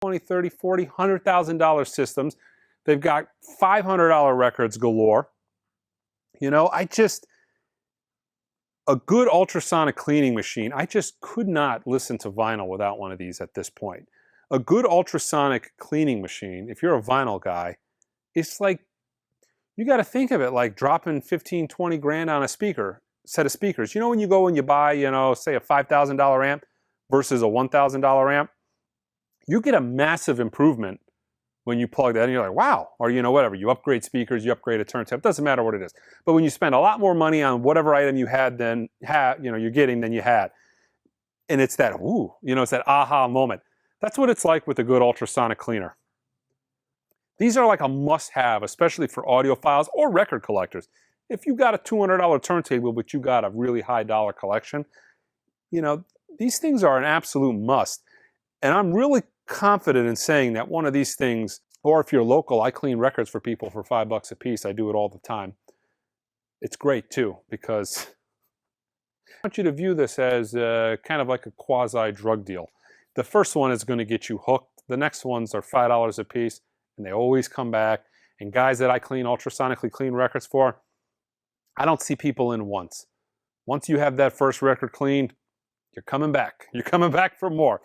20, 30, 40, $100,000 systems. They've got $500 records galore. You know, a good ultrasonic cleaning machine, I just could not listen to vinyl without one of these at this point. A good ultrasonic cleaning machine, if you're a vinyl guy, it's like, you got to think of it like dropping 15, 20 grand on a set of speakers. You know, when you go and you buy, you know, say a $5,000 amp versus a $1,000 amp, you get a massive improvement when you plug that in. You're like, wow. Or, you know, whatever, you upgrade speakers, you upgrade a turntable, doesn't matter what it is. But when you spend a lot more money on whatever item you had you're getting than you had, and it's that, ooh, you know, it's that aha moment. That's what it's like with a good ultrasonic cleaner. These are like a must-have, especially for audiophiles or record collectors. If you got a $200 turntable, but you got a really high dollar collection, you know, these things are an absolute must. And I'm really confident in saying that one of these things, or if you're local, I clean records for people for $5 a piece. I do it all the time. It's great too, because I want you to view this as kind of like a quasi-drug deal. The first one is going to get you hooked. The next ones are $5 a piece, and they always come back. And guys that I clean ultrasonically clean records for, I don't see people in once. Once you have that first record cleaned, you're coming back. You're coming back for more.